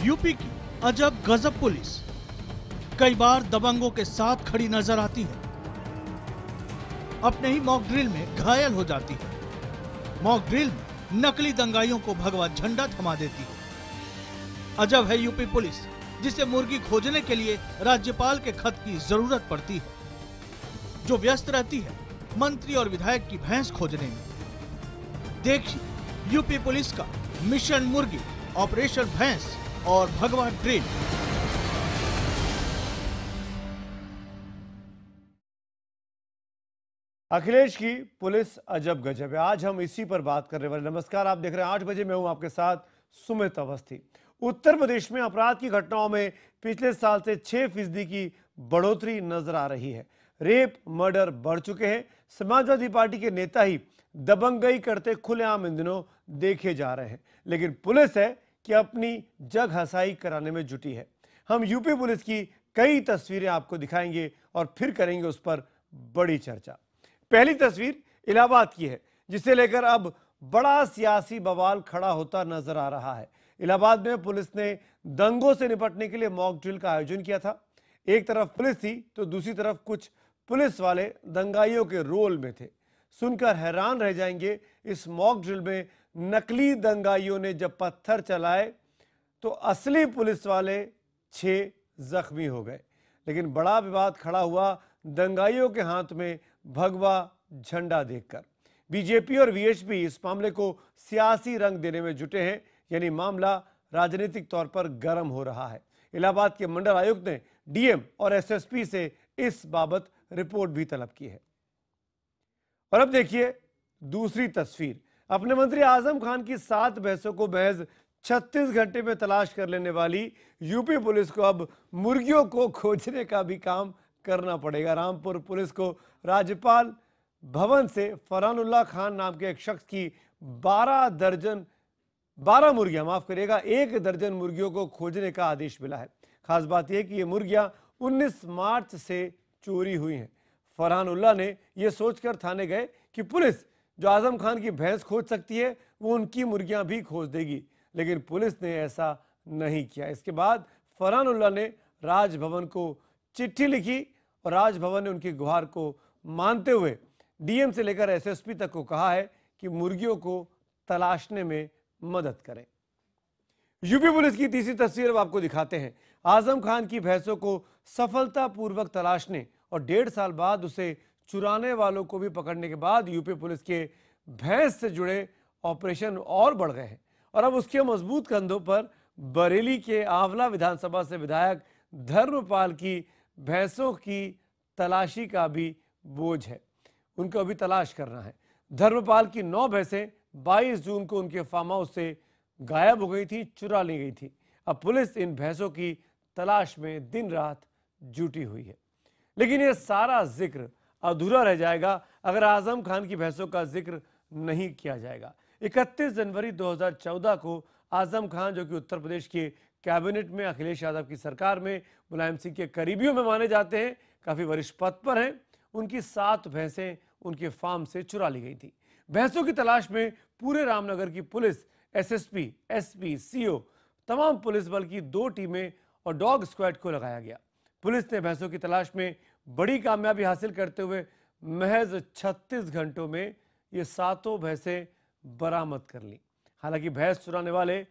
UP की अजब गजब पुलिस कई बार दबंगों के साथ खड़ी नजर आती है। अपने ही मॉक ड्रिल में घायल हो जाती है। मॉक ड्रिल में नकली दंगाइयों को भगवा झंडा थमा देती है। अजब है यूपी पुलिस, जिसे मुर्गी खोजने के लिए राज्यपाल के खत की जरूरत पड़ती है, जो व्यस्त रहती है मंत्री और विधायक की भैंस खोजने में। देखिए यूपी पुलिस का मिशन मुर्गी, ऑपरेशन भैंस और भगवा ड्रिल। अखिलेश की पुलिस अजब गजब है। आज हम इसी पर बात करने वाले। नमस्कार, आप देख रहे हैं 8 बजे। मैं हूं आपके साथ सुमित अवस्थी। उत्तर प्रदेश में अपराध की घटनाओं में पिछले साल से 6% की बढ़ोतरी नजर आ रही है। रेप, मर्डर बढ़ चुके हैं। समाजवादी पार्टी के नेता ही दबंगई करते खुलेआम इन दिनों देखे जा रहे हैं, लेकिन पुलिस है कि अपनी जग हसाई कराने में जुटी है। हम यूपी पुलिस की कई तस्वीरें आपको दिखाएंगे और फिर करेंगे उस पर बड़ी चर्चा। पहली तस्वीर इलाहाबाद की है, जिसे लेकर अब बड़ा सियासी बवाल खड़ा होता नजर आ रहा है। इलाहाबाद में पुलिस ने दंगों से निपटने के लिए मॉक ड्रिल का आयोजन किया था। एक तरफ पुलिस थी तो दूसरी तरफ कुछ पुलिस वाले दंगाइयों के रोल में थे। सुनकर हैरान रह जाएंगे, इस मॉक ड्रिल में नकली दंगाइयों ने जब पत्थर चलाए तो असली पुलिस वाले 6 जख्मी हो गए। लेकिन बड़ा विवाद खड़ा हुआ दंगाइयों के हाथ में भगवा झंडा देखकर। बीजेपी और वीएचपी इस मामले को सियासी रंग देने में जुटे हैं, यानी मामला राजनीतिक तौर पर गर्म हो रहा है। इलाहाबाद के मंडल आयुक्त ने डीएम और एसएसपी से इस बाबत रिपोर्ट भी तलब की है। और अब देखिए दूसरी तस्वीर। अपने मंत्री आजम खान की 7 भैंसों को महज 36 घंटे में तलाश कर लेने वाली यूपी पुलिस को अब मुर्गियों को खोजने का भी काम करना पड़ेगा। रामपुर पुलिस को राज्यपाल भवन से फरहानुल्लाह खान नाम के एक शख्स की 1 दर्जन मुर्गियों को खोजने का आदेश मिला है। खास बात यह कि ये मुर्गियां 19 मार्च से चोरी हुई हैं। फरहानुल्लाह ने यह सोचकर थाने गए कि पुलिस जो आजम खान की भैंस खोज सकती है वो उनकी मुर्गियां भी खोज देगी, लेकिन पुलिस ने ऐसा नहीं किया। इसके बाद फरहानुल्लाह ने राजभवन को चिट्ठी लिखी और राजभवन ने उनकी गुहार को मानते हुए डीएम से लेकर एसएसपी तक को कहा है कि मुर्गियों को तलाशने में मदद करें। यूपी पुलिस की तीसरी तस्वीर अब आपको दिखाते हैं। आजम खान की भैंसों को सफलतापूर्वक तलाशने और 1.5 साल बाद उसे चुराने वालों को भी पकड़ने के बाद यूपी पुलिस के भैंस से जुड़े ऑपरेशन और बढ़ गए हैं। और अब उसके मजबूत कंधों पर बरेली के आंवला विधानसभा से विधायक धर्मपाल की भैंसों की तलाशी का भी बोझ है। उनको अभी तलाश करना है। धर्मपाल की 9 भैंसें 22 जून को उनके फार्म हाउस से गायब हो गई थी, चुरा ली गई थी। अब पुलिस इन भैंसों की तलाश में दिन रात जुटी हुई है। लेकिन यह सारा जिक्र अधूरा रह जाएगा अगर आजम खान की भैंसों का जिक्र नहीं किया जाएगा। 31 जनवरी 2014 को आजम खान, जो कि उत्तर प्रदेश के कैबिनेट में अखिलेश यादव की सरकार में मुलायम सिंह के करीबियों में माने जाते हैं, काफी वरिष्ठ पद पर हैं, उनकी 7 भैंसें उनके फार्म से चुरा ली गई थी। भैंसों की तलाश में पूरे रामनगर की पुलिस, एसएसपी, एसपी, सीओ, तमाम पुलिस बल की 2 टीमें और डॉग स्क्वाड को लगाया गया। पुलिस ने भैंसों की तलाश में बड़ी कामयाबी हासिल करते हुए महज 36 घंटों में ये 7 भैंसें बरामद कर ली। हालांकि भैंस चुराने वाले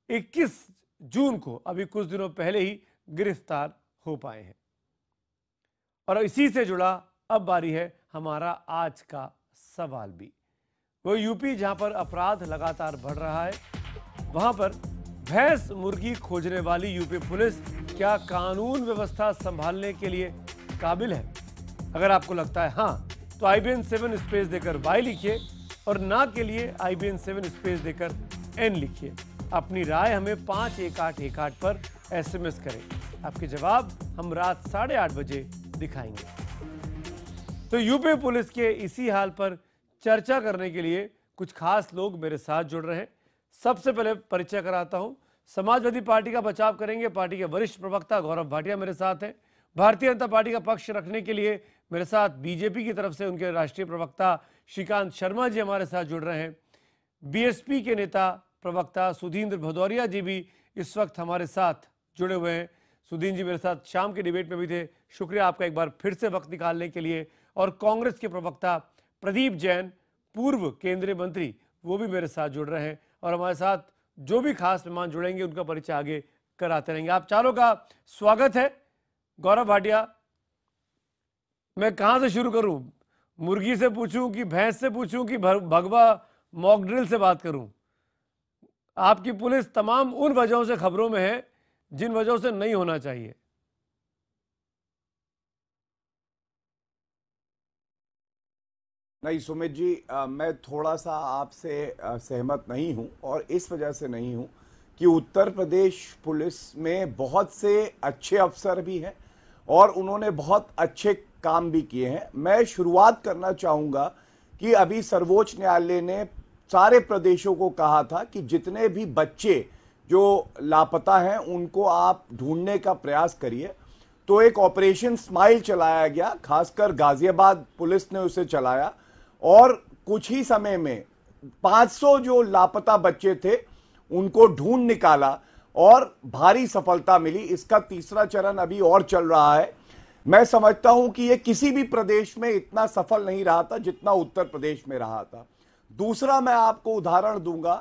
21 जून को अभी कुछ दिनों पहले ही गिरफ्तार हो पाए हैं। और इसी से जुड़ा अब बारी है हमारा आज का सवाल भी। वो यूपी जहां पर अपराध लगातार बढ़ रहा है, वहां पर भैंस मुर्गी खोजने वाली यूपी पुलिस क्या कानून व्यवस्था संभालने के लिए काबिल है? अगर आपको लगता है हाँ, तो IBN 7 स्पेस देकर Y लिखिए और ना के लिए IBN 7 स्पेस देकर N लिखिए। अपनी राय हमें 51818 पर SMS करें। आपके जवाब हम रात 8:30 बजे दिखाएंगे। तो यूपी पुलिस के इसी हाल पर चर्चा करने के लिए कुछ खास लोग मेरे साथ जुड़ रहे हैं। सबसे पहले परिचय कराता हूं, समाजवादी पार्टी का बचाव करेंगे पार्टी के वरिष्ठ प्रवक्ता गौरव भाटिया मेरे साथ हैं। भारतीय जनता पार्टी का पक्ष रखने के लिए मेरे साथ बीजेपी की तरफ से उनके राष्ट्रीय प्रवक्ता श्रीकांत शर्मा जी हमारे साथ जुड़ रहे हैं। बीएसपी के नेता प्रवक्ता सुधींद्र भदौरिया जी भी इस वक्त हमारे साथ जुड़े हुए हैं। सुदीन जी मेरे साथ शाम के डिबेट में भी थे, शुक्रिया आपका एक बार फिर से वक्त निकालने के लिए। और कांग्रेस के प्रवक्ता प्रदीप जैन, पूर्व केंद्रीय मंत्री, वो भी मेरे साथ जुड़ रहे हैं। और हमारे साथ जो भी खास मेहमान जुड़ेंगे उनका परिचय आगे कराते रहेंगे। आप चारों का स्वागत है। गौरव भाटिया, मैं कहां से शुरू करूं? मुर्गी से पूछूं कि भैंस से पूछूं कि भगवा मॉक ड्रिल से बात करूं? आपकी पुलिस तमाम उन वजहों से खबरों में है जिन वजहों से नहीं होना चाहिए। नहीं सुमित जी, मैं थोड़ा सा आपसे सहमत नहीं हूं, और इस वजह से नहीं हूं कि उत्तर प्रदेश पुलिस में बहुत से अच्छे अफसर भी हैं और उन्होंने बहुत अच्छे काम भी किए हैं। मैं शुरुआत करना चाहूंगा कि अभी सर्वोच्च न्यायालय ने सारे प्रदेशों को कहा था कि जितने भी बच्चे जो लापता हैं उनको आप ढूंढने का प्रयास करिए। तो एक ऑपरेशन स्माइल चलाया गया, खासकर गाजियाबाद पुलिस ने उसे चलाया, और कुछ ही समय में 500 जो लापता बच्चे थे उनको ढूंढ निकाला और भारी सफलता मिली। इसका तीसरा चरण अभी और चल रहा है। मैं समझता हूं कि यह किसी भी प्रदेश में इतना सफल नहीं रहा था जितना उत्तर प्रदेश में रहा था। दूसरा, मैं आपको उदाहरण दूंगा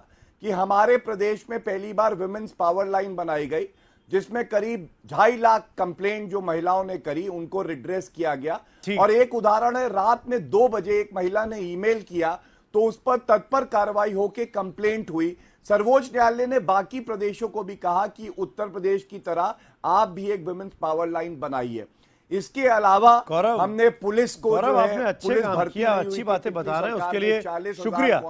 कि हमारे प्रदेश में पहली बार विमेंस पावर लाइन बनाई गई, जिसमें करीब 2.5 लाख कंप्लेंट जो महिलाओं ने करी उनको रिड्रेस किया गया। और एक उदाहरण है, रात में 2 बजे एक महिला ने ईमेल किया तो उस पर तत्पर कार्रवाई होकर कंप्लेंट हुई। सर्वोच्च न्यायालय ने बाकी प्रदेशों को भी कहा कि उत्तर प्रदेश की तरह आप भी एक विमेंस पावर लाइन बनाइए। इसके अलावा हमने पुलिस को जो है, आपने अच्छे काम किया, अच्छी बातें बता रहे हैं, उसके लिए शुक्रिया।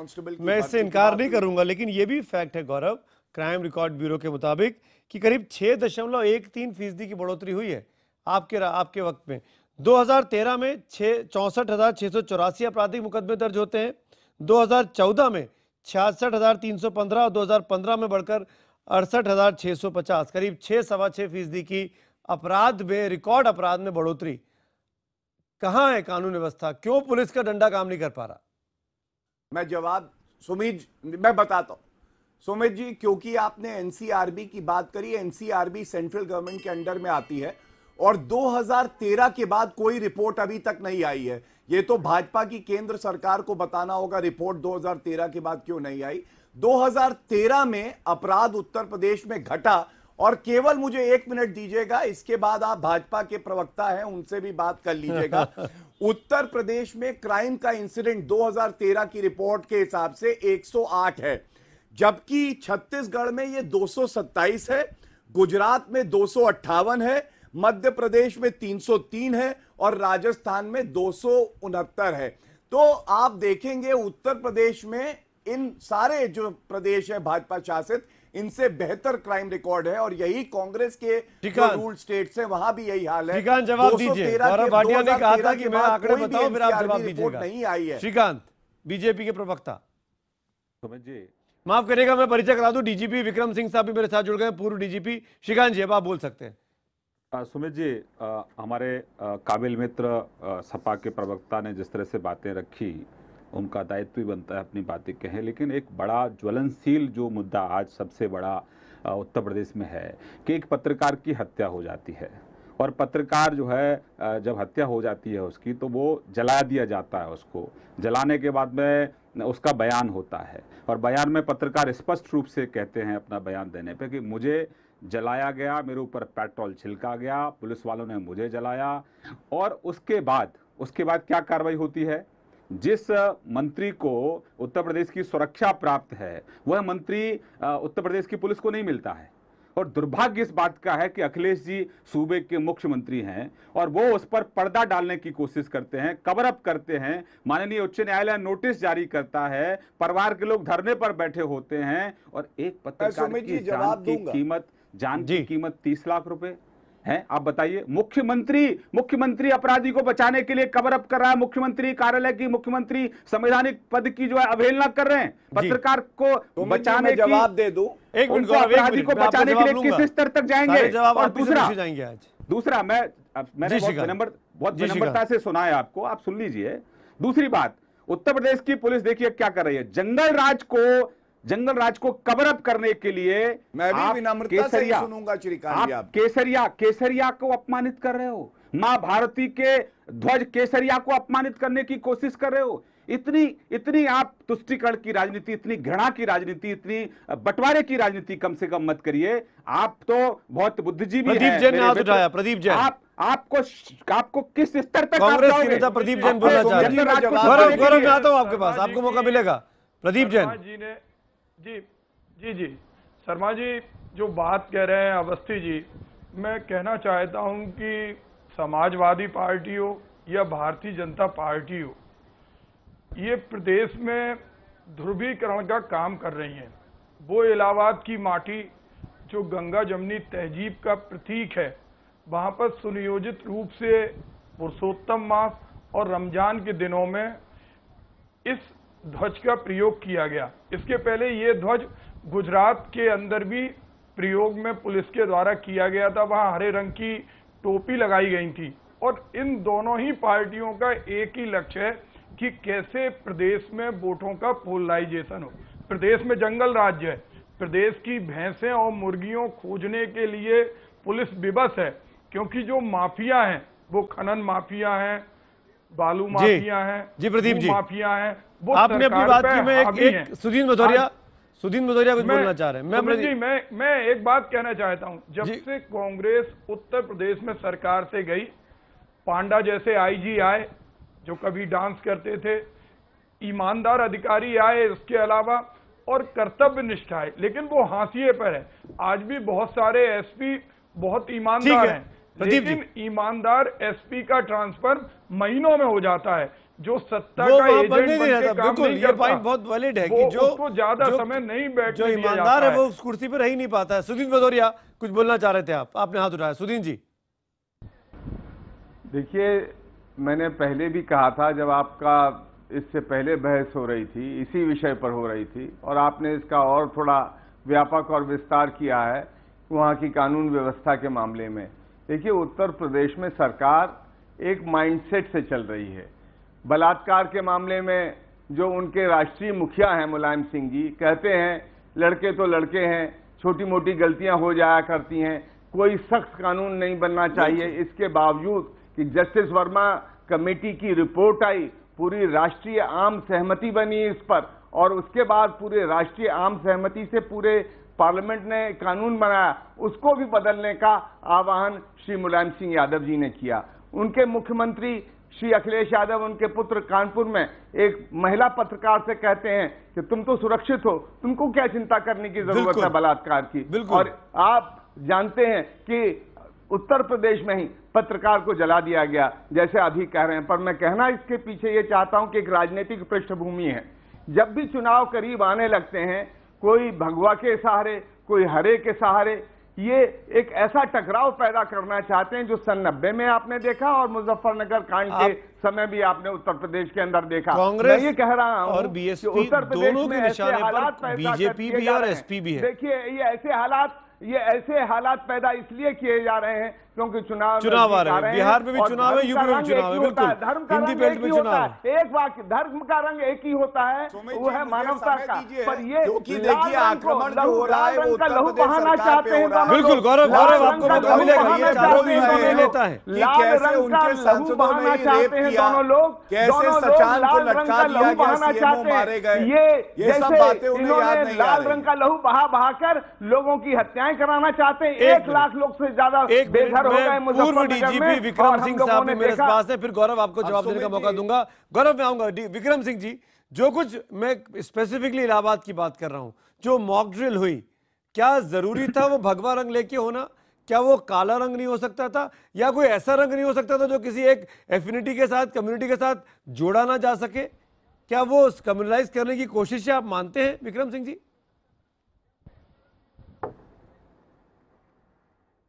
मैं इससे इनकार नहीं करूंगा, लेकिन यह भी फैक्ट है गौरव, क्राइम रिकॉर्ड ब्यूरो के मुताबिक कि करीब 6.13% की बढ़ोतरी हुई है आपके वक्त में। 2013 में 64,684 आपराधिक मुकदमे दर्ज होते हैं, 2014 में 66,315 और 2015 में बढ़कर 68,650, करीब 6.25% की अपराध में, रिकॉर्ड अपराध में बढ़ोतरी। कहां है कानून व्यवस्था? क्यों पुलिस का डंडा काम नहीं कर पा रहा? मैं जवाब मैं बताता हूं सुमित जी, क्योंकि आपने एनसीआरबी की बात करी। एनसीआरबी सेंट्रल गवर्नमेंट के अंडर में आती है और 2013 के बाद कोई रिपोर्ट अभी तक नहीं आई है। ये तो भाजपा की केंद्र सरकार को बताना होगा रिपोर्ट 2013 के बाद क्यों नहीं आई। 2013 में अपराध उत्तर प्रदेश में घटा, और केवल मुझे 1 मिनट दीजिएगा, इसके बाद आप भाजपा के प्रवक्ता हैं उनसे भी बात कर लीजिएगा। उत्तर प्रदेश में क्राइम का इंसिडेंट 2013 की रिपोर्ट के हिसाब से 108 है, जबकि छत्तीसगढ़ में ये 227 है, गुजरात में 258 है, मध्य प्रदेश में 303 है और राजस्थान में 269 है। तो आप देखेंगे उत्तर प्रदेश में इन सारे जो प्रदेश है भाजपा शासित, इनसे बेहतर क्राइम रिकॉर्ड है, और यही कांग्रेस के रूल स्टेट्स हैं वहां भी यही हाल है। श्रीकांत, जवाब दीजिए। गौरव भाटिया ने कहा था कि मैं आंकड़े बताऊं, फिर आप जवाब दीजिएगा। नहीं आई है। श्रीकांत, बीजेपी के प्रवक्ता। समझिए, माफ करिएगा, मैं परिचय करा दूं, डीजीपी विक्रम सिंह साहब भी मेरे साथ जुड़ गए, पूर्व डीजीपी। श्रीकांत जी, अब आप बोल सकते हैं। सुमित जी, हमारे काबिल मित्र सपा के प्रवक्ता ने जिस तरह से बातें रखी, उनका दायित्व भी बनता है अपनी बातें कहें, लेकिन एक बड़ा ज्वलनशील जो मुद्दा आज सबसे बड़ा उत्तर प्रदेश में है कि एक पत्रकार की हत्या हो जाती है, और पत्रकार जो है जब हत्या हो जाती है उसकी, तो वो जला दिया जाता है। उसको जलाने के बाद में उसका बयान होता है, और बयान में पत्रकार स्पष्ट रूप से कहते हैं अपना बयान देने पे कि मुझे जलाया गया, मेरे ऊपर पेट्रोल छिड़का गया, पुलिस वालों ने मुझे जलाया। और उसके बाद क्या कार्रवाई होती है? जिस मंत्री को उत्तर प्रदेश की सुरक्षा प्राप्त है, वह मंत्री उत्तर प्रदेश की पुलिस को नहीं मिलता है। और दुर्भाग्य इस बात का है कि अखिलेश जी सूबे के मुख्यमंत्री हैं और वो उस पर पर्दा डालने की कोशिश करते हैं, कवर अप करते हैं। माननीय उच्च न्यायालय नोटिस जारी करता है, परिवार के लोग धरने पर बैठे होते हैं, और एक पत्रकार की जान की कीमत 30 लाख रुपए है। आप बताइए, मुख्यमंत्री अपराधी को बचाने के लिए कवर अप कर रहा है, मुख्यमंत्री कार्यालय की, मुख्यमंत्री संवैधानिक पद की जो है अवहेलना कर रहे हैं। पत्रकार को बचाने की, जवाब दे दूं, एक मिनट, अपराधी को बचाने के लिए किस स्तर तक जाएंगे? और दूसरा मैंने बहुत विनम्रता से सुना है आपको, आप सुन लीजिए। दूसरी बात, उत्तर प्रदेश की पुलिस देखिए क्या कर रही है। जंगल राज को जंगल राज को कवर अप करने के लिए मैं भी आप विनम्रता से ही सुनूंगा श्रीकांत जी। आप केसरिया को अपमानित कर रहे हो, मां भारती के ध्वज केसरिया को अपमानित करने की कोशिश कर रहे हो। इतनी आप तुष्टीकरण की राजनीति, इतनी घृणा की राजनीति, इतनी बंटवारे की राजनीति कम से कम मत करिए। आप तो बहुत बुद्धिजीवी हैं। प्रदीप जैन ने हाथ उठाया। प्रदीप जैन, आपको किस स्तर तक कांग्रेस के नेता प्रदीप जैन बोलना चाह रहे हैं। गौरव मैं आता हूं आपके पास, आपको मौका मिलेगा। प्रदीप जैन जी ने जी शर्मा जी जो बात कह रहे हैं अवस्थी जी, मैं कहना चाहता हूं कि समाजवादी पार्टी हो या भारतीय जनता पार्टी हो, ये प्रदेश में ध्रुवीकरण का काम कर रही हैं। वो इलाहाबाद की माटी जो गंगा जमुनी तहजीब का प्रतीक है, वहां पर सुनियोजित रूप से पुरुषोत्तम मास और रमजान के दिनों में इस ध्वज का प्रयोग किया गया। इसके पहले ये ध्वज गुजरात के अंदर भी प्रयोग में पुलिस के द्वारा किया गया था, वहां हरे रंग की टोपी लगाई गई थी। और इन दोनों ही पार्टियों का एक ही लक्ष्य है कि कैसे प्रदेश में वोटों का पोलराइजेशन हो। प्रदेश में जंगल राज्य है, प्रदेश की भैंसें और मुर्गियों खोजने के लिए पुलिस विवश है, क्योंकि जो माफिया हैं वो खनन माफिया हैं, बालू माफिया हैं, जी प्रदीप जी माफिया हैं, वो आपने अपनी बात की। मैं एक सुदीन भदौरिया कुछ बोलना चाह रहे हैं। मैं एक बात कहना चाहता हूं। जब से कांग्रेस उत्तर प्रदेश में सरकार से गई, पांडा जैसे आईजी आए जो कभी डांस करते थे, ईमानदार अधिकारी आए, इसके अलावा और कर्तव्य निष्ठ आए, लेकिन वो हाशिए पर है। आज भी बहुत सारे एसपी बहुत ईमानदार हैं, लेकिन ईमानदार एसपी का ट्रांसफर महीनों में हो जाता है। जो सत्ता का एजेंट बनके काम नहीं ये पॉइंट बहुत वैलिड है कि जो ज्यादा समय नहीं बैठ, जो ईमानदार है वो उस कुर्सी पर रह ही नहीं पाता है। सुदीन भदौरिया कुछ बोलना चाह रहे थे आप, आपने हाथ उठाया। सुदीन जी देखिए, मैंने पहले भी कहा था, जब आपका इससे पहले बहस हो रही थी, इसी विषय पर हो रही थी, और आपने इसका और थोड़ा व्यापक और विस्तार किया है वहाँ की कानून व्यवस्था के मामले में। देखिए, उत्तर प्रदेश में सरकार एक माइंडसेट से चल रही है। बलात्कार के मामले में जो उनके राष्ट्रीय मुखिया हैं मुलायम सिंह जी, कहते हैं लड़के तो लड़के हैं, छोटी मोटी गलतियां हो जाया करती हैं, कोई सख्त कानून नहीं बनना चाहिए। इसके बावजूद कि जस्टिस वर्मा कमेटी की रिपोर्ट आई, पूरी राष्ट्रीय आम सहमति बनी इस पर, और उसके बाद पूरे राष्ट्रीय आम सहमति से पूरे पार्लियामेंट ने कानून बनाया, उसको भी बदलने का आह्वान श्री मुलायम सिंह यादव जी ने किया। उनके मुख्यमंत्री श्री अखिलेश यादव, उनके पुत्र कानपुर में एक महिला पत्रकार से कहते हैं कि तुम तो सुरक्षित हो, तुमको क्या चिंता करने की जरूरत है बलात्कार की। और आप जानते हैं कि उत्तर प्रदेश में ही पत्रकार को जला दिया गया, जैसे अभी कह रहे हैं। पर मैं कहना इसके पीछे ये चाहता हूं कि एक राजनीतिक पृष्ठभूमि है। जब भी चुनाव करीब आने लगते हैं, कोई भगवा के सहारे, कोई हरे के सहारे, ये एक ऐसा टकराव पैदा करना चाहते हैं जो सन 90 में आपने देखा और मुजफ्फरनगर कांड के समय भी आपने उत्तर प्रदेश के अंदर देखा। कांग्रेस मैं ये कह रहा हूं और बीएसपी उत्तर प्रदेश दोनों में के ऐसे निशाने हालात पर पैदा बीजेपी किए भी जा और रहे हैं। एसपी भी है। देखिए, ये ऐसे हालात पैदा इसलिए किए जा रहे हैं क्योंकि चुनाव आ रहे हैं। बिहार में भी चुनाव है, यूपी में भी चुनाव है, बिल्कुल हिंदी बेल्ट में चुनाव है। एक वाक्य, धर्म का रंग एक ही होता है, वो है मानवता का। पर ये देखिए आक्रमण जो हो रहा है वो उत्तर लहू प्रदेश बहाना सरकार चाहते पे हैं हो रहा है। बिल्कुल गौरव आपको मौका मिलेगा, ये चारों भी इन्होंने लेता है। लाल रंग का लहू बहाना चाहते हैं दोनों लोग, कैसे सचान को लटका दिया गया, सीएमओ मारे गए, ये सब बातें उन्हें याद नहीं आ लाल रही। रंग का लहू बहाकर लोगों की हत्याएं कराना चाहते हैं। 1 लाख लोग से ज्यादा बेघर हो गए पूर्व डीजीपी विक्रम सिंह साहब भी मेरे पास है, फिर गौरव आपको जवाब देने का मौका दूंगा। गौरव मैं आऊंगा। विक्रम सिंह जी, जो कुछ मैं स्पेसिफिकली इलाहाबाद की बात कर रहा हूं, जो मॉक ड्रिल हुई, क्या जरूरी था वो भगवा रंग लेके होना? क्या वो काला रंग नहीं हो सकता था, या कोई ऐसा रंग नहीं हो सकता था जो किसी एक एफिनिटी के साथ, कम्युनिटी के साथ जोड़ा ना जा सके? क्या वो कम्युनलाइज करने की कोशिश आप मानते हैं विक्रम सिंह जी?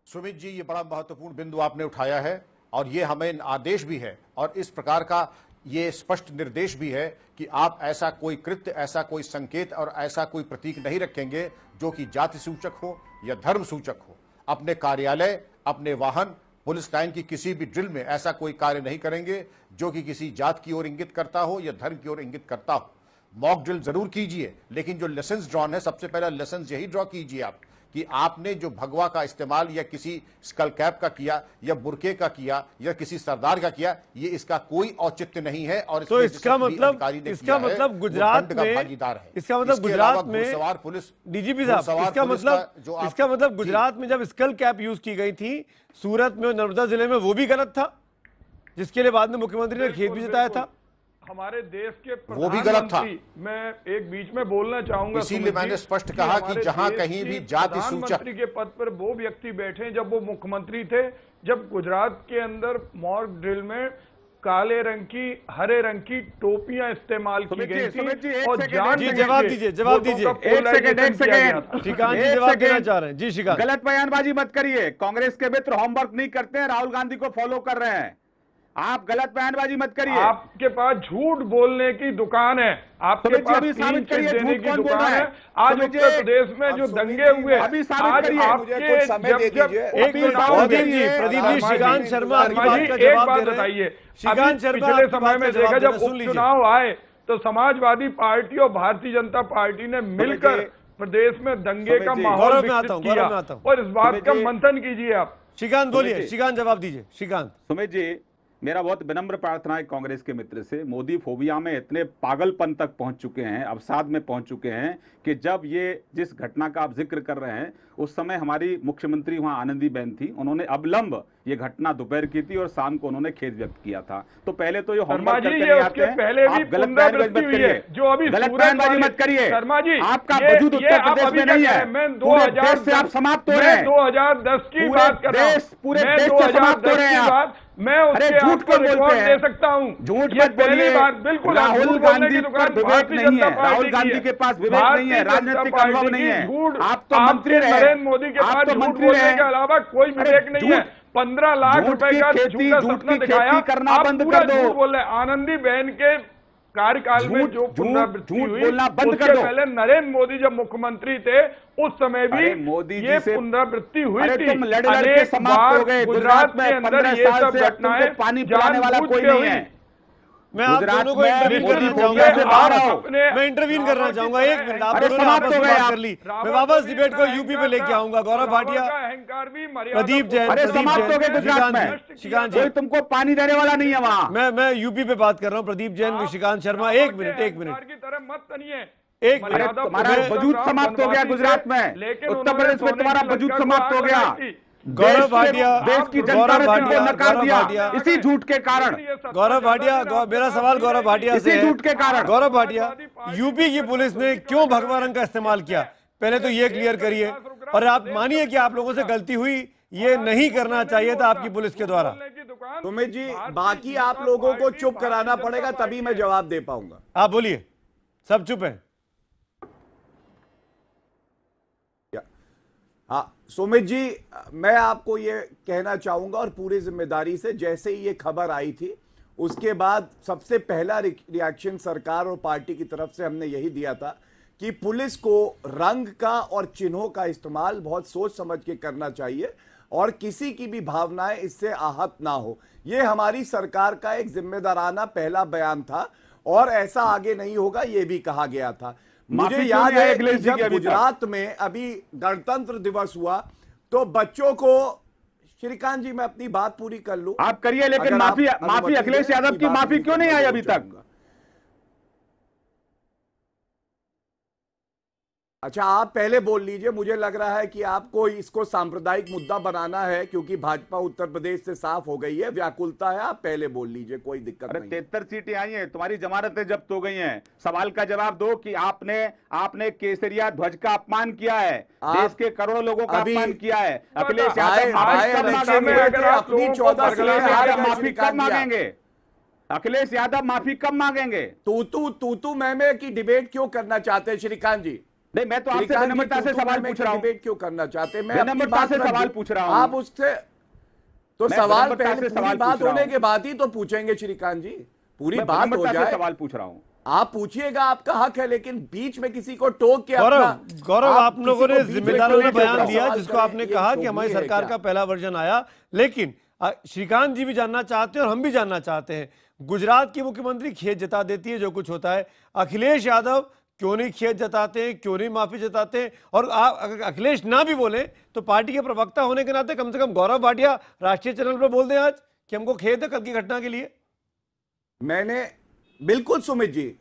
सुमित जी, ये बड़ा महत्वपूर्ण बिंदु आपने उठाया है और ये हमें आदेश भी है और इस प्रकार का ये स्पष्ट निर्देश भी है कि आप ऐसा कोई कृत्य, ऐसा कोई संकेत और ऐसा कोई प्रतीक नहीं रखेंगे जो कि जाति सूचक हो या धर्म सूचक हो। अपने कार्यालय, अपने वाहन, पुलिस लाइन की किसी भी ड्रिल में ऐसा कोई कार्य नहीं करेंगे जो कि किसी जात की ओर इंगित करता हो या धर्म की ओर इंगित करता हो। मॉक ड्रिल जरूर कीजिए, लेकिन जो लेसन ड्रॉन है, सबसे पहला लेसन यही ड्रॉ कीजिए आप कि आपने जो भगवा का इस्तेमाल या किसी स्कल कैप का किया या बुरके का किया या किसी सरदार का किया, ये इसका कोई औचित्य नहीं है। और तो इसका मतलब गुजरात में, इसका मतलब गुजरात में सवार पुलिस डीजीपी साहब, इसका मतलब गुजरात में जब स्कल कैप यूज की गई थी सूरत में और नर्मदा जिले में, वो भी गलत था, जिसके लिए बाद में मुख्यमंत्री ने खेद भी जताया था। हमारे देश के वो भी गलत था। मैं एक बीच में बोलना चाहूंगा, इसीलिए मैंने स्पष्ट कहा कि जहां कहीं भी जाति सूचक प्रधानमंत्री के पद पर वो व्यक्ति बैठे जब वो मुख्यमंत्री थे, जब गुजरात के अंदर मॉक ड्रिल में काले रंग की, हरे रंग की टोपियां इस्तेमाल की गई थी और जवाब दीजिए एक सेकंड श्रीकांत जी जवाब देना चाह रहे हैं। जी श्रीकांत, गलत बयानबाजी मत करिए। कांग्रेस के मित्र होमवर्क नहीं करते हैं, राहुल गांधी को फॉलो कर रहे हैं। आप गलत बयानबाजी मत करिए। आपके पास झूठ बोलने की दुकान है, आपके पास साबित करिए देने की दुकान है। आज उत्तर प्रदेश में जो दंगे हुए, अभी साबित करिए। प्रदीप जी, श्रीकांत शर्मा एक बात बताइए, पिछले समय में देखा जब उपचुनाव आए तो समाजवादी पार्टी और भारतीय जनता पार्टी ने मिलकर प्रदेश में दंगे का माहौल विकसित किया, और इस बात का मंथन कीजिए आप। श्रीकांत बोलिए, श्रीकांत जवाब दीजिए। श्रीकांत, सुमित जी, मेरा बहुत विनम्र प्रार्थना है कांग्रेस के मित्र से, मोदी फोबिया में इतने पागलपन तक पहुंच चुके हैं, अवसाद में पहुंच चुके हैं कि जब ये जिस घटना का आप जिक्र कर रहे हैं उस समय हमारी मुख्यमंत्री वहां आनंदीबेन थी, उन्होंने अविलंब ये घटना दोपहर की थी और शाम को उन्होंने खेद व्यक्त किया था। तो पहले तो ये होमवर्क करके नहीं आते हैं, पहले भी आप गलत बयानबाजी मत करिए, जो अभी गलत बयानबाजी मत करिए। शर्मा जी, आपका वजूद उत्तर प्रदेश में नहीं है, मैं पूरे देश से आप समाप्त हो रहे हैं। 2010 की बात कर रहा हूं, पूरे देश से समाप्त हो रहे हैं आप। मैं उसके झूठ आपको रिकॉर्ड दे सकता हूं। झूठ मत बोलिए। बिल्कुल राहुल गांधी पर विवेक नहीं है, राहुल गांधी के पास विवेक नहीं है, राजनीतिक अनुभव नहीं है। आप तो मंत्री रहे, नरेंद्र मोदी के पास झूठ बोलने के अलावा कोई विवेक नहीं है। 15 लाख रुपए का झूठ का सपना दिखाया, करना बंद कर दो। बोल रहे आनंदी बहन के कार्यकाल में जो पुनरावृत्ति हुई, बोलना बंद कर दो। पहले नरेंद्र मोदी जब मुख्यमंत्री थे उस समय भी मोदी ये पुनरावृत्ति हुई थी। तुम लड़ के समाप्त हो गए। गुजरात में 15 साल से घटनाएं पानी पिलाने वाला कोई नहीं है। मैं आप दोनों को इंटरवीन करना चाहूंगा, मैं इंटरवीन करना चाहूंगा। एक मिनट, आप दोनों ने आपस में बात कर ली, मैं वापस डिबेट को यूपी पे लेके आऊंगा। गौरव भाटिया, प्रदीप जैन, श्रीकांत जी, तुमको पानी देने वाला नहीं है वहां। मैं यूपी पे बात कर रहा हूँ। प्रदीप जैन, श्रीकांत शर्मा, एक मिनट की तरह मत तनिए। एक मिनट, तुम्हारा वजूद समाप्त हो गया गुजरात में, उत्तर प्रदेश में तुम्हारा वजूद समाप्त हो गया। गौरव भाटिया, देश की जनता ने तुमको नकार दिया इसी झूठ के कारण। गौरव भाटिया, मेरा सवाल गौरव भाटिया से, झूठ के कारण। गौरव भाटिया, यूपी की पुलिस ने क्यों भगवा रंग का इस्तेमाल किया, पहले तो ये क्लियर करिए। और आप मानिए कि आप लोगों से गलती हुई, ये नहीं करना चाहिए था आपकी पुलिस के द्वारा। सुमित जी, बाकी आप लोगों को चुप कराना पड़ेगा तभी मैं जवाब दे पाऊंगा। आप बोलिए, सब चुप हैं। हाँ सुमित जी, मैं आपको ये कहना चाहूंगा और पूरी जिम्मेदारी से, जैसे ही ये खबर आई थी उसके बाद सबसे पहला रिएक्शन सरकार और पार्टी की तरफ से हमने यही दिया था कि पुलिस को रंग का और चिन्हों का इस्तेमाल बहुत सोच समझ के करना चाहिए और किसी की भी भावनाएं इससे आहत ना हो। ये हमारी सरकार का एक जिम्मेदाराना पहला बयान था और ऐसा आगे नहीं होगा, ये भी कहा गया था। मुझे याद है कि जब गुजरात में अभी गणतंत्र दिवस हुआ तो बच्चों को, श्रीकांत जी मैं अपनी बात पूरी कर लूं। आप करिए, लेकिन माफी अखिलेश यादव की माफी क्यों नहीं आई अभी तक? अच्छा, आप पहले बोल लीजिए। मुझे लग रहा है कि आपको इसको सांप्रदायिक मुद्दा बनाना है क्योंकि भाजपा उत्तर प्रदेश से साफ हो गई है, व्याकुलता है। आप पहले बोल लीजिए, कोई दिक्कत नहीं। 73 सीटें आई हैं, तुम्हारी जमानतें जब्त हो गई हैं। सवाल का जवाब दो कि आपने केसरिया ध्वज का अपमान किया है, देश के करोड़ों लोगों का अपमान किया है। अखिलेश यादव माफी कब मांगेंगे? अखिलेश यादव माफी कब मांगेंगे? तू मैं की डिबेट क्यों करना चाहते हैं श्रीकांत जी? नहीं, मैं तो आपसे विनम्रता से सवाल पूछ रहा हूं। डिबेट क्यों करना चाहते हैं? मैं विनम्रता से सवाल पूछ रहा हूं। आप उससे तो सवाल पहले पूरी बात होने के बाद ही तो पूछेंगे श्रीकांत जी, पूरी बात हो जाए। सवाल पूछ रहा हूं, आप पूछिएगा, आपका हक है, लेकिन बीच में किसी को टोक के गौरव, आप लोगों ने जिम्मेदारों ने बयान दिया जिसको आपने कहा कि हमारी सरकार का पहला वर्जन आया, लेकिन श्रीकांत जी भी जानना चाहते हैं और हम भी जानना चाहते हैं। गुजरात की मुख्यमंत्री खेद जता देती है जो कुछ होता है, अखिलेश यादव क्यों नहीं खेद जताते हैं, क्यों नहीं माफी जताते हैं? और आप अगर अखिलेश ना भी बोले तो पार्टी के प्रवक्ता होने के नाते कम से कम गौरव भाटिया राष्ट्रीय चैनल पर बोल दें आज कि हमको खेद है कल की घटना के लिए। मैंने बिल्कुल सुमित जी,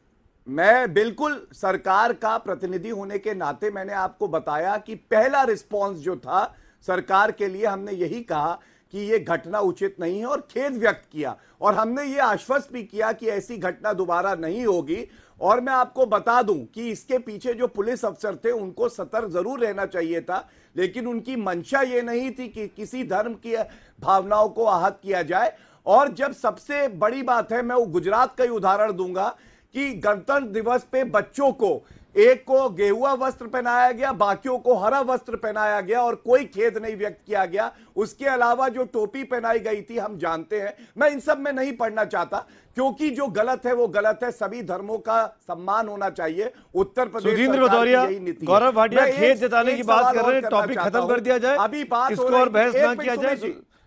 मैं बिल्कुल सरकार का प्रतिनिधि होने के नाते मैंने आपको बताया कि पहला रिस्पांस जो था सरकार के लिए, हमने यही कहा कि यह घटना उचित नहीं है और खेद व्यक्त किया, और हमने ये आश्वस्त भी किया कि ऐसी घटना दोबारा नहीं होगी। और मैं आपको बता दूं कि इसके पीछे जो पुलिस अफसर थे उनको सतर्क जरूर रहना चाहिए था, लेकिन उनकी मंशा ये नहीं थी कि किसी धर्म की भावनाओं को आहत किया जाए। और जब सबसे बड़ी बात है, मैं वो गुजरात का ही उदाहरण दूंगा कि गणतंत्र दिवस पे बच्चों को, एक को गेहुआ वस्त्र पहनाया गया, बाकियों को हरा वस्त्र पहनाया गया और कोई खेद नहीं व्यक्त किया गया। उसके अलावा जो टोपी पहनाई गई थी हम जानते हैं, मैं इन सब में नहीं पढ़ना चाहता क्योंकि जो गलत है वो गलत है, सभी धर्मों का सम्मान होना चाहिए। उत्तर प्रदेश सुधींद्र भदौरिया, गौरव भाटिया खेद जताने की बात कर रहे हैं, टॉपिक खत्म कर दिया जाए, अभी बात इसको और बहस ना किया जाए।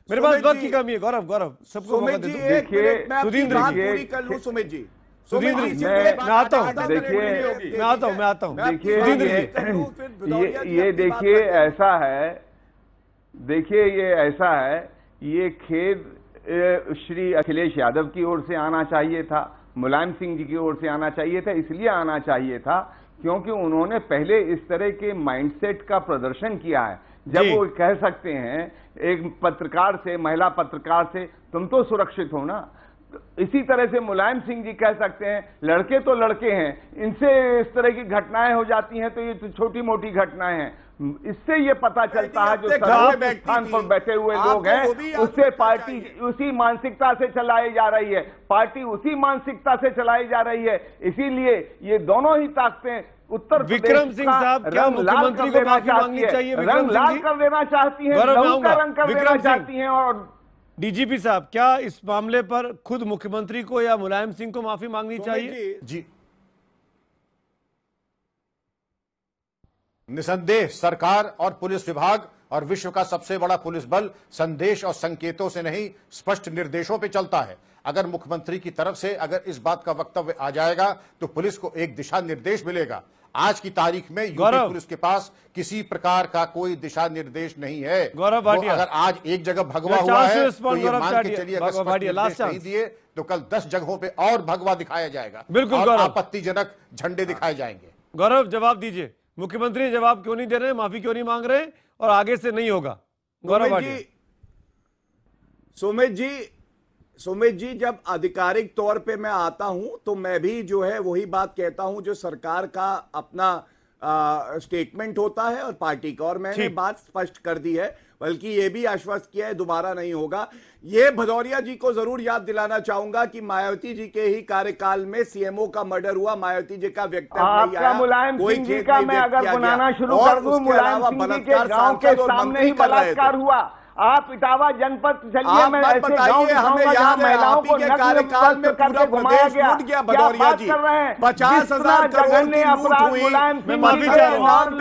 मेरे पास वक्त की कमी है। गौरव सबको मौका दे दो। सुधींद्र पूरी कर लूं सुमित जी। सुधींद्र मैं आता हूं, देखिए मैं आता हूं। देखिए ये देखिए ऐसा है, देखिए ये ऐसा है, ये खेद श्री अखिलेश यादव की ओर से आना चाहिए था, मुलायम सिंह जी की ओर से आना चाहिए था। इसलिए आना चाहिए था क्योंकि उन्होंने पहले इस तरह के माइंडसेट का प्रदर्शन किया है। जब वो कह सकते हैं एक पत्रकार से, महिला पत्रकार से, तुम तो सुरक्षित हो ना, इसी तरह से मुलायम सिंह जी कह सकते हैं लड़के तो लड़के हैं, इनसे इस तरह की घटनाएं हो जाती हैं तो ये तो छोटी मोटी घटनाएं हैं। इससे ये पता चलता है जो स्थान पर बैठे हुए लोग हैं उससे पार्टी उसी मानसिकता से चलाई जा रही है, पार्टी उसी मानसिकता से चलाई जा रही है। इसीलिए ये दोनों ही ताकतें उत्तर विक्रम सिंह साहब क्या मुख्यमंत्री को माफी मांगनी चाहिए? रंग लाल कर देना चाहती है, लहू का रंग कर देना चाहती हैं। और डीजीपी साहब क्या इस मामले पर खुद मुख्यमंत्री को या मुलायम सिंह को माफी मांगनी चाहिए? जी, निसंदेह सरकार और पुलिस विभाग और विश्व का सबसे बड़ा पुलिस बल संदेश और संकेतों से नहीं, स्पष्ट निर्देशों पे चलता है। अगर मुख्यमंत्री की तरफ से अगर इस बात का वक्तव्य आ जाएगा तो पुलिस को एक दिशा निर्देश मिलेगा। आज की तारीख में यूपी पुलिस के पास किसी प्रकार का कोई दिशा निर्देश नहीं है। गौरव भाटिया, अगर आज एक जगह भगवा हुआ है तो ये मान के चलिए अगर स्पष्ट निर्देश नहीं दिए तो कल 10 जगहों पे और भगवा दिखाया जाएगा, बिल्कुल और आपत्तिजनक झंडे दिखाए जाएंगे। गौरव जवाब दीजिए, मुख्यमंत्री जवाब क्यों नहीं दे रहे, माफी क्यों नहीं मांग रहे और आगे से नहीं होगा? गौरव भाटिया। सुमित जी जब आधिकारिक तौर पे मैं आता हूं तो मैं भी जो है वही बात कहता हूं जो सरकार का अपना स्टेटमेंट होता है और पार्टी का, और मैंने बात स्पष्ट कर दी है, बल्कि ये भी आश्वस्त किया है दोबारा नहीं होगा। ये भदौरिया जी को जरूर याद दिलाना चाहूंगा कि मायावती जी के ही कार्यकाल में सीएमओ का मर्डर हुआ, मायावती जी का व्यक्तित्व नहीं आया, मुलायम सिंह जी का मैं अगर बनाना शुरू कर दूं, मुलायम सिंह जी के गांव के सामने ही बलात्कार हुआ। आप इटावा जनपद चलिए, मैं ऐसे गांव हमें याद है आपके कार्यकाल में पूरा प्रदेश लूट गया भदौरिया जी, 50,000 करोड़ की लूट हुई। मैं माफी चाह रहा हूं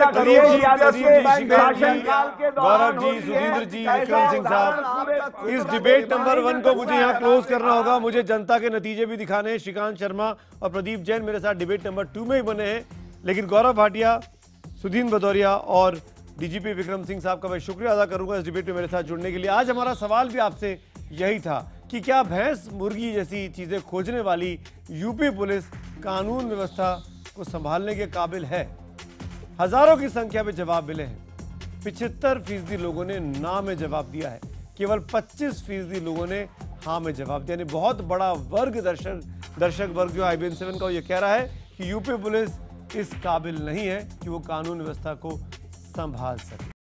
गौरव जी, सुधींद्र जी, विक्रम सिंह साहब, इस डिबेट नंबर 1 को मुझे यहाँ क्लोज करना होगा। मुझे जनता के नतीजे भी दिखाने हैं। श्रीकांत शर्मा और प्रदीप जैन मेरे साथ डिबेट नंबर 2 में ही बने हैं, लेकिन गौरव भाटिया, सुधींद्र भदौरिया और डीजीपी विक्रम सिंह साहब का मैं शुक्रिया अदा करूंगा इस डिबेट में मेरे साथ जुड़ने के लिए। आज हमारा सवाल भी आपसे यही था कि क्या भैंस मुर्गी जैसी चीजें खोजने वाली यूपी पुलिस कानून व्यवस्था को संभालने के काबिल है? हजारों की संख्या में जवाब मिले हैं। 75% लोगों ने ना में जवाब दिया है, केवल 25% लोगों ने हाँ में जवाब दिया। यानी बहुत बड़ा वर्ग दर्शक वर्ग जो IBN 7 का ये कह रहा है कि यूपी पुलिस इस काबिल नहीं है कि वो कानून व्यवस्था को संभाल सके।